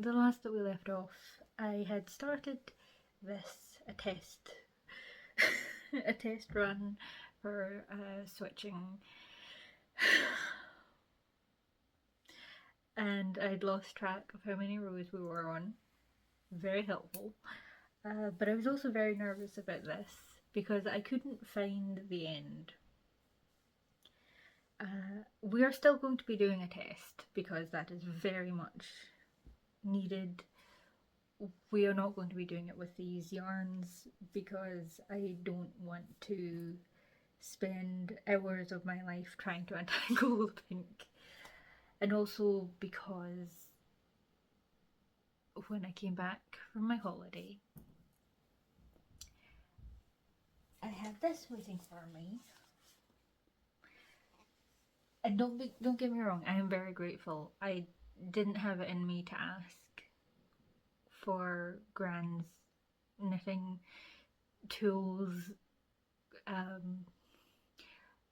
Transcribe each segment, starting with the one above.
the last that we left off, I had started a test, a test run for switching, and I'd lost track of how many rows we were on. Very helpful. But I was also very nervous about this because I couldn't find the end. We are still going to be doing a test because that is very much needed. We are not going to be doing it with these yarns because I don't want to spend hours of my life trying to untangle the pink, and also because when I came back from my holiday I had this waiting for me. And don't get me wrong, I am very grateful. I didn't have it in me to ask for Gran's knitting tools.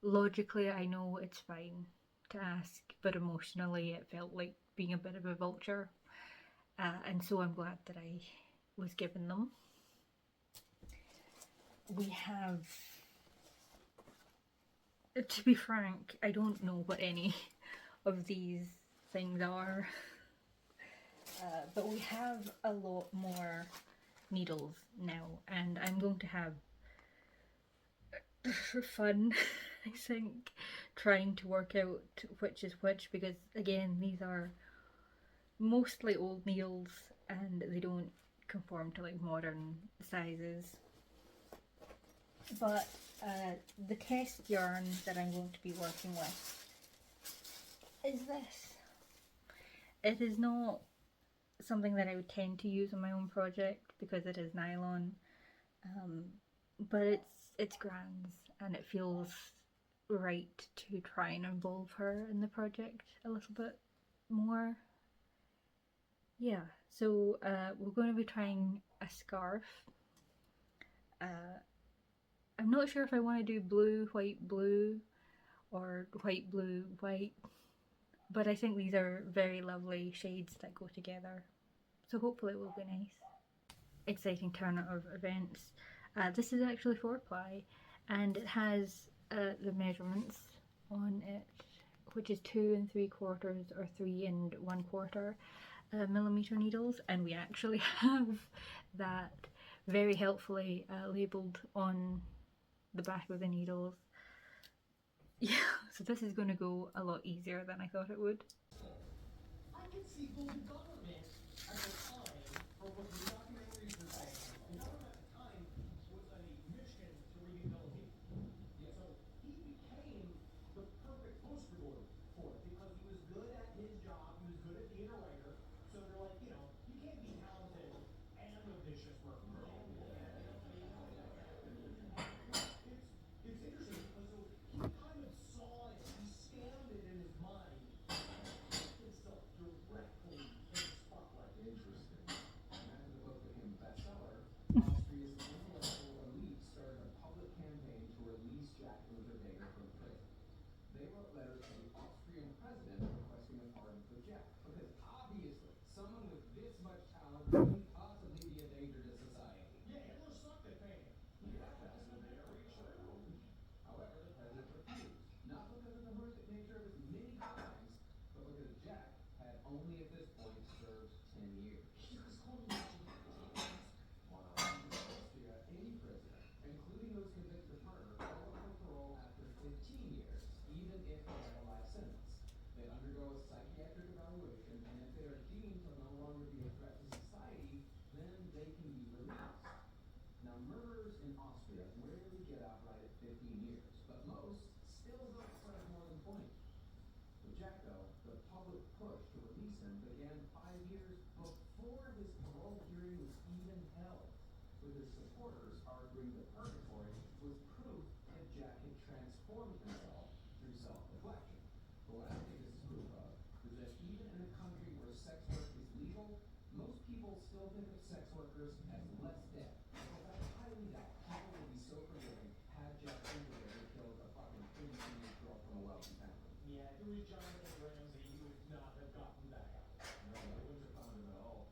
Logically, I know it's fine to ask, but emotionally, it felt like being a bit of a vulture, and so I'm glad that I was given them. We have, to be frank, I don't know what any of these things are. But we have a lot more needles now, and I'm going to have fun, I think, trying to work out which is which, because again, these are mostly old needles and they don't conform to like modern sizes. But the test yarn that I'm going to be working with is this. It is not something that I would tend to use on my own project because it is nylon, but it's Gran's and it feels right to try and involve her in the project a little bit more. Yeah, so we're going to be trying a scarf. I'm not sure if I want to do blue, blue, or white, blue, white, but I think these are very lovely shades that go together, so hopefully it will be nice. Exciting turn of events. This is actually 4-ply and it has the measurements on it, which is 2 3/4 or 3 1/4 millimeter needles, and we actually have that very helpfully labelled on the back of the needles. Yeah, so this is going to go a lot easier than I thought it would. I can see the government at the time, from what the documentaries were saying, the government at the time was on a mission to rehabilitate. Yeah. So he became the perfect poster boy for it because he was good at his job, he was good at being a writer. So they're like, you know, you can't be talented and a vicious murderer. It's interesting because so he kind of saw it, he scanned it in his mind, put himself directly in the spotlight. Interesting. And after the book became a bestseller, Austria's intellectual elite started a public campaign to release Jack Unterweger from prison. They wrote letters to the Austrian president requesting a pardon for Jack, because obviously someone with this much talent couldn't possibly be a danger to society. Yeah, Hitler sucked at painting. Yeah, that's very true. However, the president refused, not because of the horrific nature of his many crimes, but because Jack had only at this point served 10 years. You guys called him ridiculous. Wow. In Austria, any prisoner, including those convicted of murder, are up for parole after 15 years, even if they have a life sentence. They undergo a psychiatric evaluation, and if they are deemed to no longer be a threat to society, then they can be released. Now, murderers in Austria rarely get out right at 15 years, but most still don't serve more than 20. With Jack, though, the public push to release him began 5 years before his parole hearing was even held, with his supporters arguing that purgatory was proof that Jack had transformed himself through self-reflection. But what I think this is proof of is that even in a country where sex work is legal, most people still think of sex workers as less dead. Because I highly doubt people would be so forgiving had Jack Unterweger killed a fucking pretty teenage girl from a wealthy family. Yeah, if it was Jonathan Ramsey, he would not have gotten back out. No, they wouldn't have found him at all.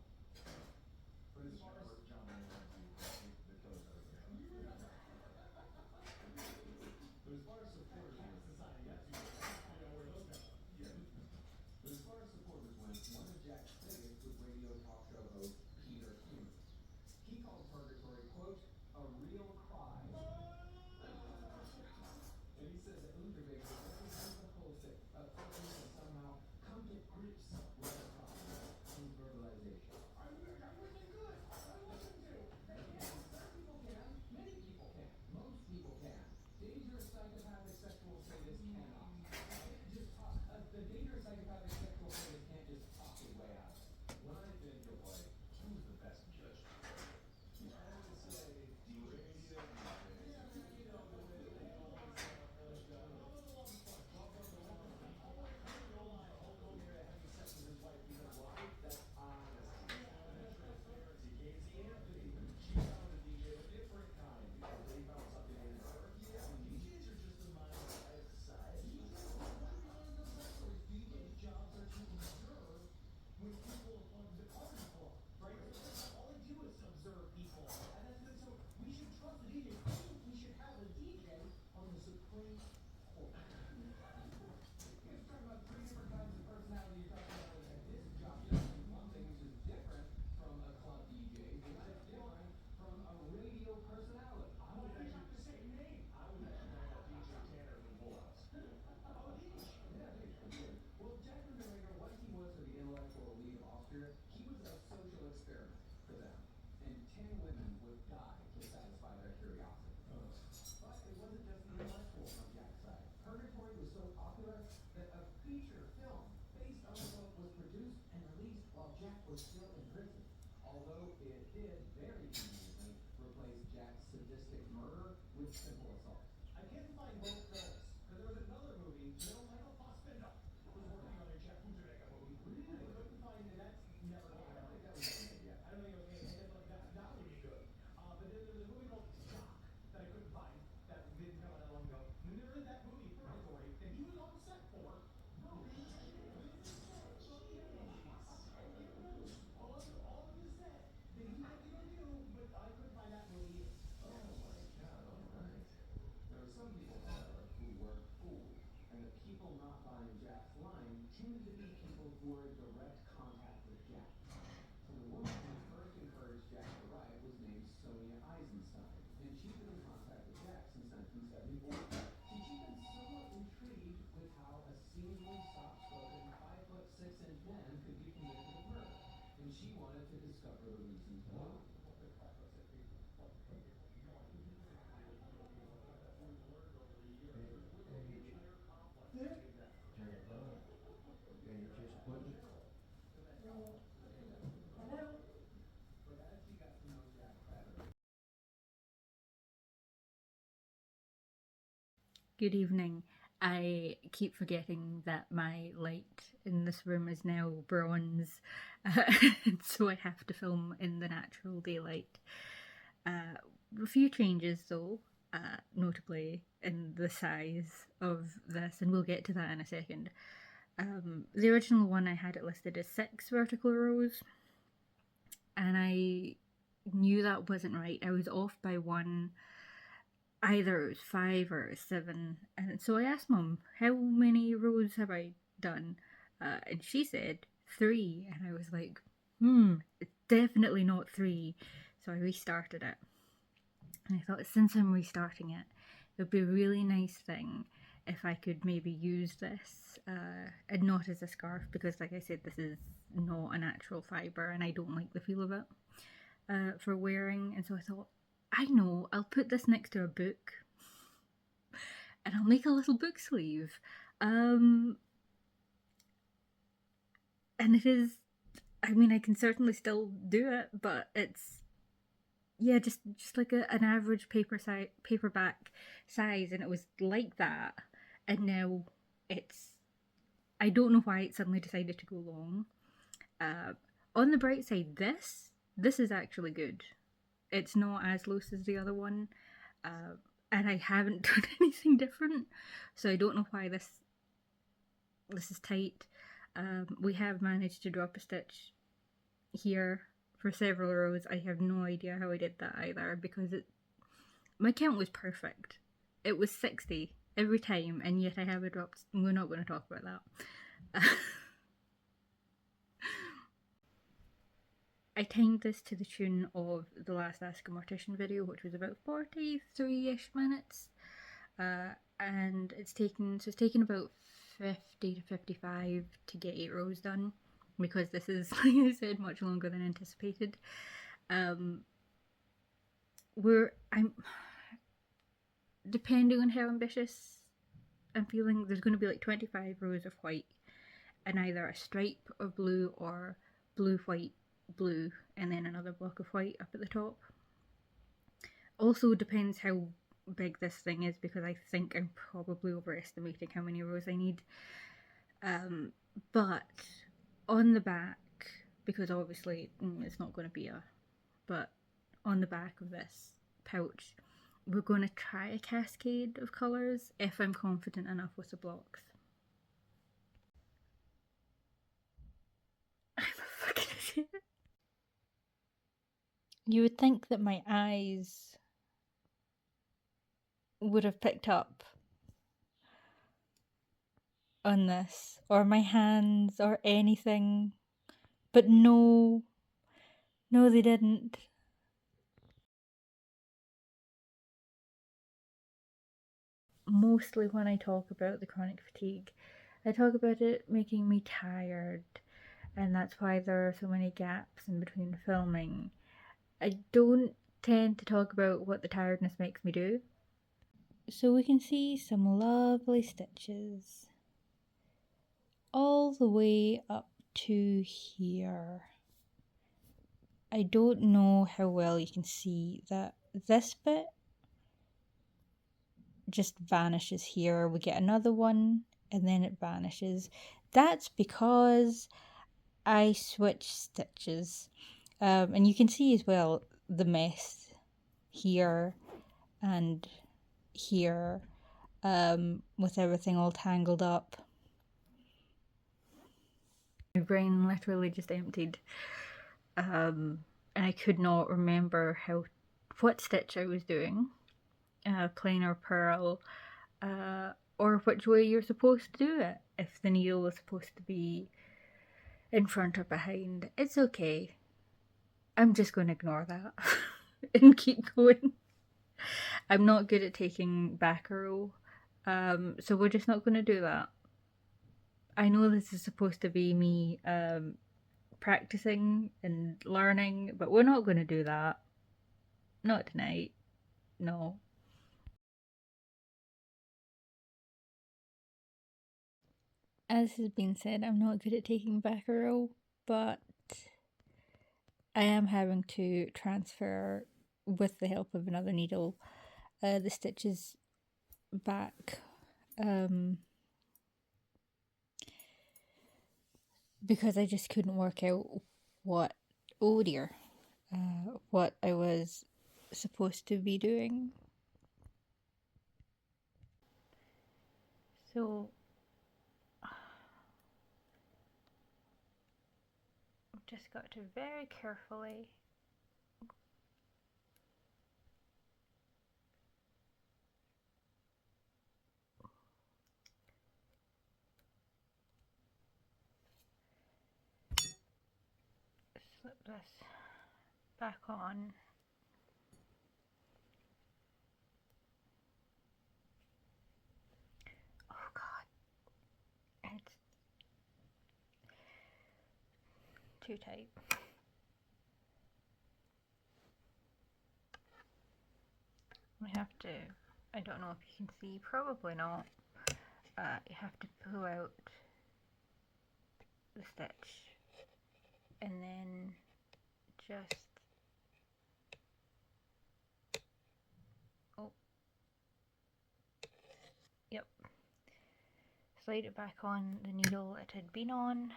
was still in prison, although it did very conveniently replace Jack's sadistic murder with simple assault. I couldn't find both films because there was another movie Michael Fassbender was working on a Jack Bootlegger movie. Really? I couldn't find it. That's never came out. I don't think that was made yet. I don't think it was made yet, but that would be good. But then there was a movie called Shock that I couldn't find that didn't come out that long ago. And then there is that movie Purgatory that he was on set for. All of you said that he might be able to do, but I couldn't find that movie either. Oh my God! All right. There were some people, however, who were fooled, and the people not buying Jack's line tended to be people who were in direct contact with Jack. And the woman who first encouraged Jack to write was named Sonia Eisenstein, and she'd been in contact with Jack since 1974. See, she'd been somewhat intrigued with how a seemingly soft-spoken 5'6" man could be convicted of murder, and she wanted to discover the reasons why. Good evening. I keep forgetting that my light in this room is now bronze, so I have to film in the natural daylight. A few changes though, notably in the size of this, and we'll get to that in a second. The original one I had it listed as 6 vertical rows, and I knew that wasn't right. I was off by one. Either it was 5 or 7, and so I asked Mum, how many rows have I done? And she said 3, and I was like, it's definitely not 3. So I restarted it, and I thought, since I'm restarting it, it would be a really nice thing if I could maybe use this, and not as a scarf, because like I said, this is not a natural fibre, and I don't like the feel of it for wearing. And so I thought, I know, I'll put this next to a book and I'll make a little book sleeve. And it is, I mean, I can certainly still do it, but it's, yeah, just like an average paperback size, and it was like that. And now it's, I don't know why it suddenly decided to go long. On the bright side, this is actually good. It's not as loose as the other one, and I haven't done anything different, so I don't know why this is tight. We have managed to drop a stitch here for several rows. I have no idea how I did that either, because my count was perfect. It was 60 every time, and yet I have a dropped. We're not going to talk about that. I timed this to the tune of the last Ask a Mortician video, which was about 43-ish minutes, and it's taken about 50 to 55 to get 8 rows done, because this is, like I said, much longer than anticipated. I'm depending on how ambitious I'm feeling, there's going to be like 25 rows of white, and either a stripe of blue or blue, white, blue, and then another block of white up at the top. Also depends how big this thing is, because I think I'm probably overestimating how many rows I need. But on the back, because obviously it's not going to be but on the back of this pouch, we're going to try a cascade of colours if I'm confident enough with the blocks. I'm a fucking idiot. You would think that my eyes would have picked up on this, or my hands, or anything, but no, they didn't. Mostly when I talk about the chronic fatigue, I talk about it making me tired, and that's why there are so many gaps in between filming. I don't tend to talk about what the tiredness makes me do. So we can see some lovely stitches all the way up to here. I don't know how well you can see that this bit just vanishes here. We get another one and then it vanishes. That's because I switched stitches. And you can see as well the mess here and here, with everything all tangled up. My brain literally just emptied, and I could not remember what stitch I was doing, plain or purl, or which way you're supposed to do it. If the needle was supposed to be in front or behind, it's okay. I'm just going to ignore that and keep going. I'm not good at taking back a row, so we're just not going to do that. I know this is supposed to be me practicing and learning, but we're not going to do that. Not tonight. No. As has been said, I'm not good at taking back a row, but I am having to transfer, with the help of another needle, the stitches back, because I just couldn't work out what what I was supposed to be doing. So I've just got to very carefully slip this back on. Oh god, it's too tight. We have to, I don't know if you can see, probably not. You have to pull out the stitch and then just, oh, yep, slide it back on the needle it had been on.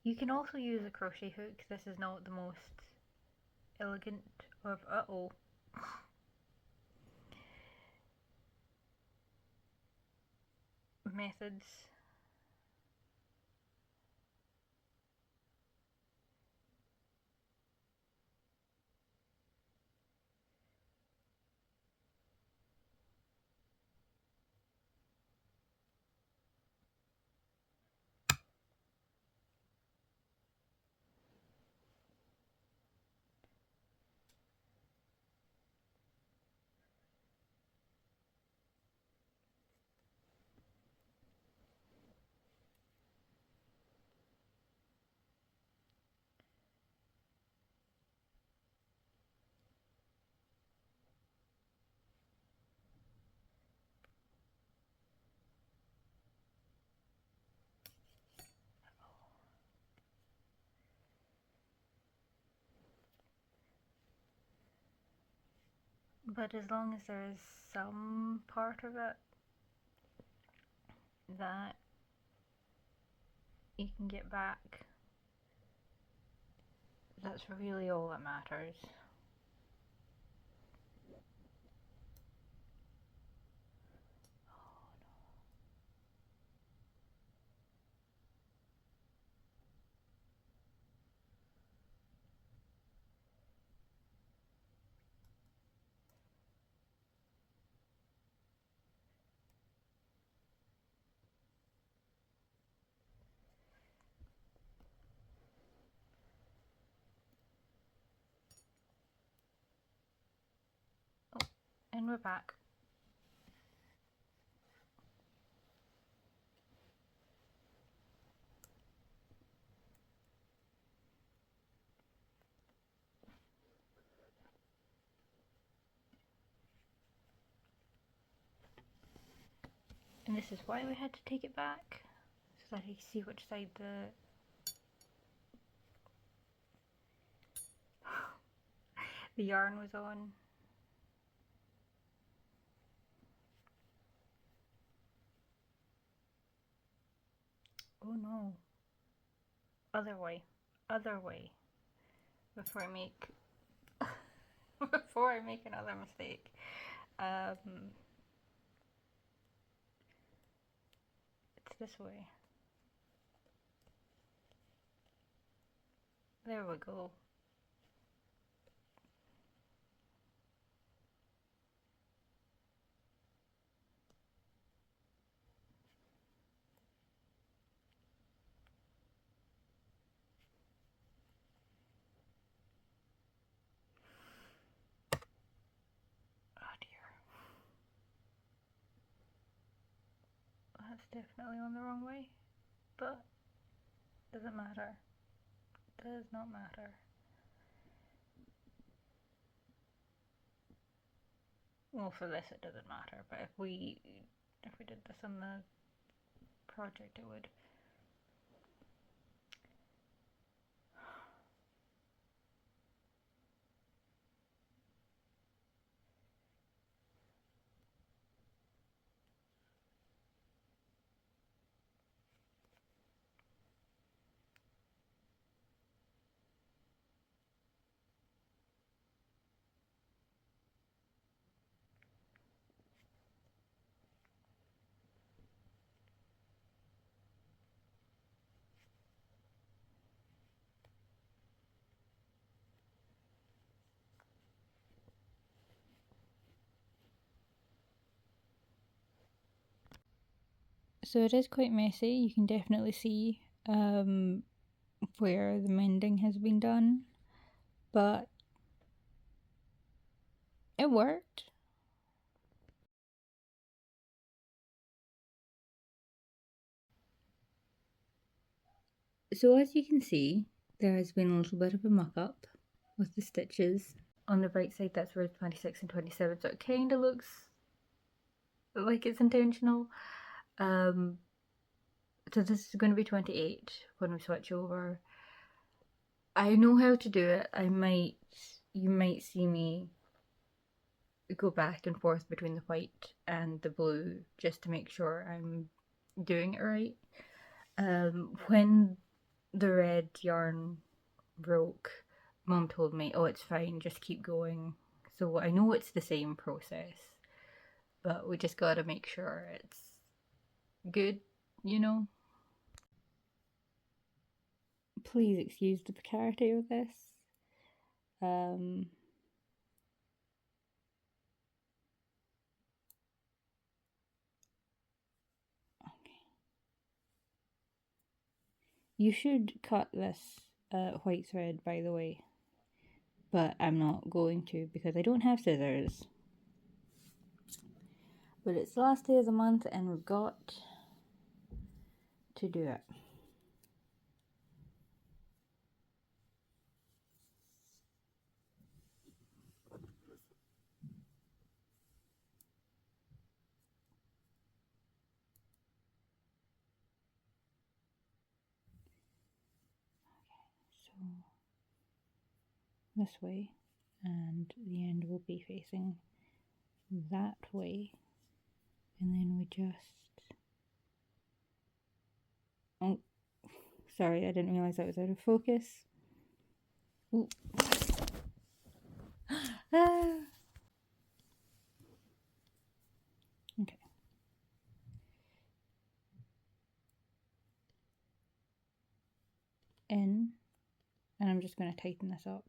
You can also use a crochet hook. This is not the most elegant of methods. But as long as there is some part of it that you can get back, that's really all that matters. Oh, and we're back. this is why we had to take it back, so that I could see which side the yarn was on. Oh no. Other way. Other way. Before I make before I make another mistake. It's this way. There we go. Oh dear. That's definitely on the wrong way, but doesn't matter. Does not matter. Well, for this it doesn't matter, but if we did this on the project, it would. So it is quite messy. You can definitely see where the mending has been done, but it worked. So as you can see, there has been a little bit of a muck-up with the stitches. On the right side, that's rows 26 and 27, so it kind of looks like it's intentional. So this is going to be 28 when we switch over. I know how to do it. You might see me go back and forth between the white and the blue just to make sure I'm doing it right. When the red yarn broke, Mum told me, oh, it's fine, just keep going. So I know it's the same process, but we just gotta make sure it's good, you know? Please excuse the precarity of this. You should cut this white thread, by the way, but I'm not going to because I don't have scissors. But it's the last day of the month and we've got to do it. So this way, and the end will be facing that way, and then we just, oh sorry, I didn't realize that was out of focus. Ooh. Ah. Okay, in, and I'm just going to tighten this up.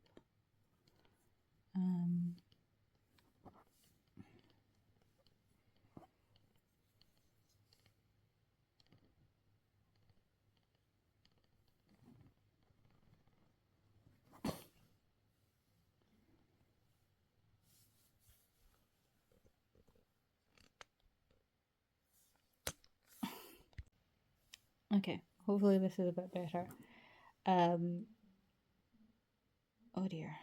Okay, hopefully this is a bit better. Oh dear.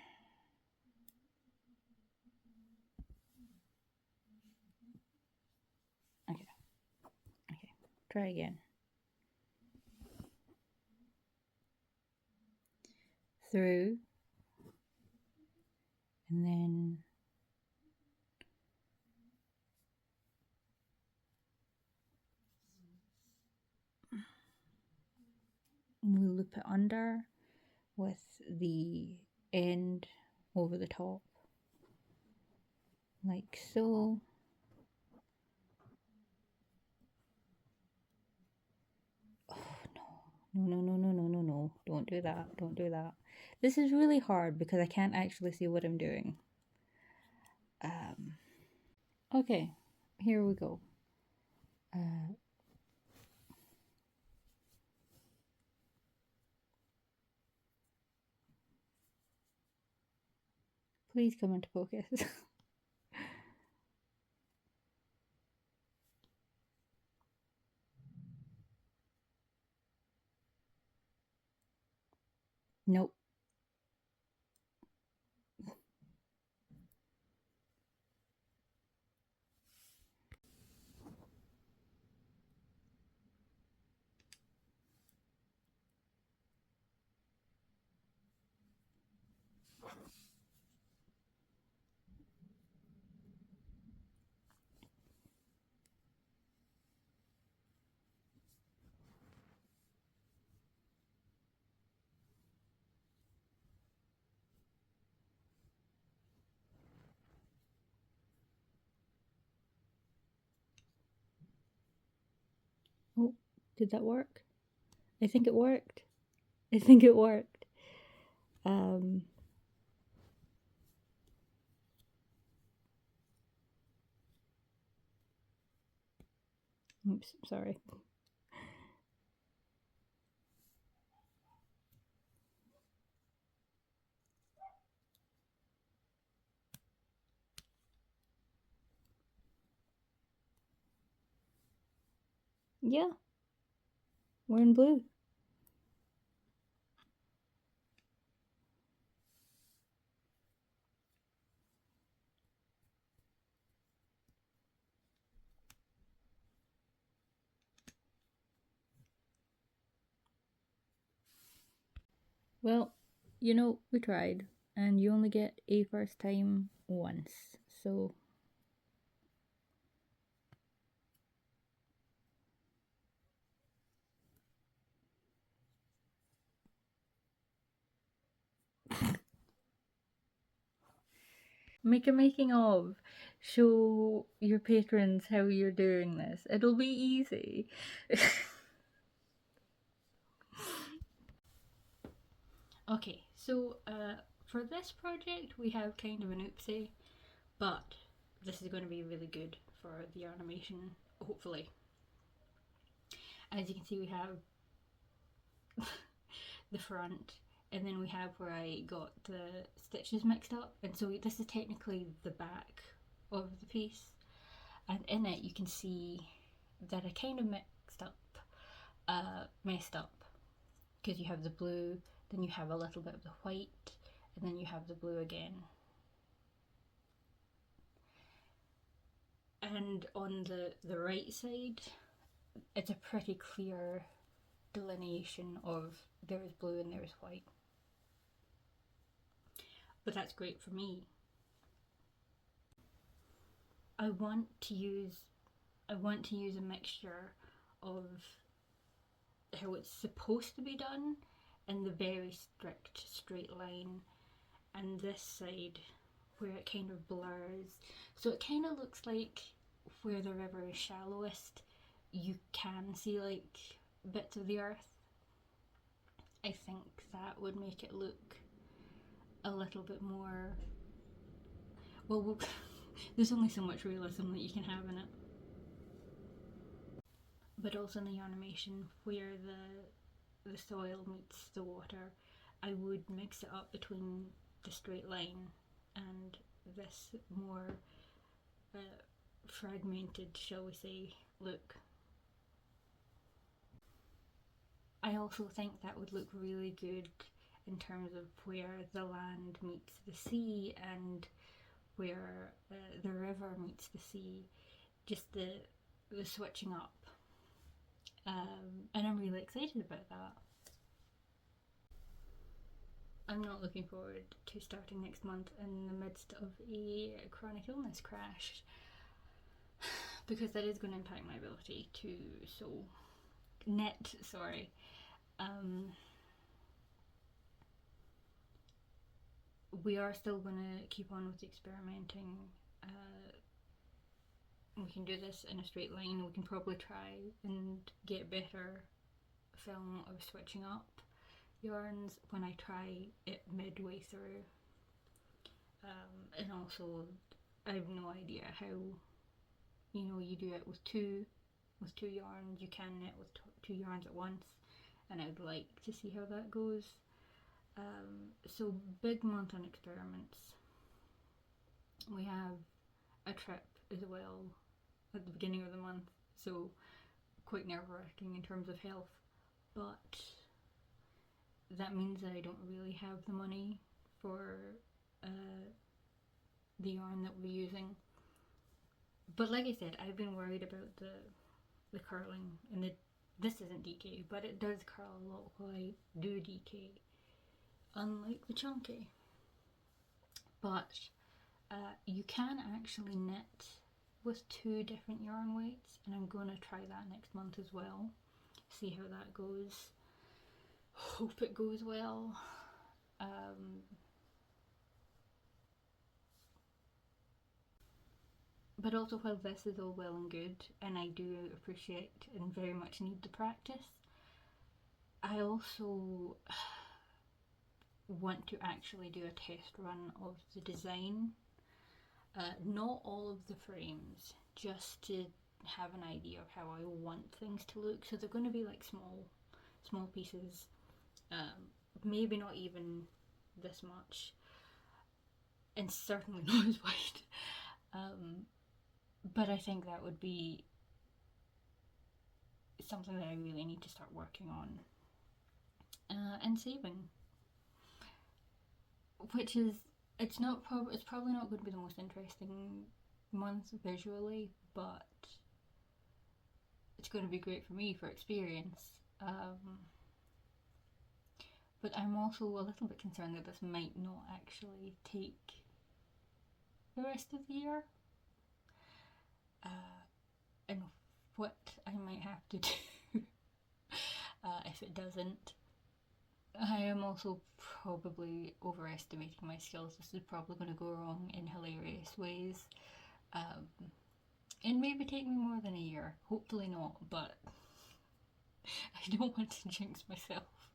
Okay. Try again. Through, and then we loop it under with the end over the top, like so. Oh no, don't do that. This is really hard because I can't actually see what I'm doing. Okay, here we go. Please come into focus. Nope. Oh, did that work? I think it worked. Oops, sorry. Yeah, we're in blue. Well, we tried, and you only get a first time once, so. Make a making of. Show your patrons how you're doing this. It'll be easy. Okay, so for this project we have kind of an oopsie, but this is going to be really good for the animation, hopefully. As you can see, we have the front, and then we have where I got the stitches mixed up, and so this is technically the back of the piece, and in it you can see that I kind of messed up, because you have the blue, then you have a little bit of the white, and then you have the blue again. And on the right side, it's a pretty clear delineation of there is blue and there is white. But that's great for me. I want to use a mixture of how it's supposed to be done and the very strict straight line, and this side where it kind of blurs. So it kind of looks like where the river is shallowest, you can see like bits of the earth. I think that would make it look a little bit more. Well, there's only so much realism that you can have in it. But also in the animation where the soil meets the water, I would mix it up between the straight line and this more fragmented, shall we say, look. I also think that would look really good in terms of where the land meets the sea and where the river meets the sea. Just the switching up And I'm really excited about that. I'm not looking forward to starting next month in the midst of a chronic illness crash, because that is going to impact my ability to knit. We are still going to keep on with the experimenting. We can do this in a straight line. We can probably try and get better film of switching up yarns when I try it midway through. And also, I have no idea how, you do it with two yarns. You can knit with two yarns at once, and I'd like to see how that goes. So big month on experiments. We have a trip as well at the beginning of the month, so quite nerve-wracking in terms of health, but that means that I don't really have the money for the yarn that we're using. But like I said, I've been worried about the curling, and this isn't DK, but it does curl a lot while I do DK, unlike the chunky. But you can actually knit with two different yarn weights, and I'm going to try that next month as well, see how that goes. Hope it goes well. But also, while this is all well and good, and I do appreciate and very much need the practice, I also want to actually do a test run of the design. Not all of the frames, just to have an idea of how I want things to look. So they're going to be like small pieces, maybe not even this much, and certainly not as wide. But I think that would be something that I really need to start working on and saving. Which is, it's probably not going to be the most interesting month visually, but it's going to be great for me for experience. But I'm also a little bit concerned that this might not actually take the rest of the year. And what I might have to do if it doesn't. I am also probably overestimating my skills. This is probably going to go wrong in hilarious ways, and maybe take me more than a year. Hopefully not, but I don't want to jinx myself.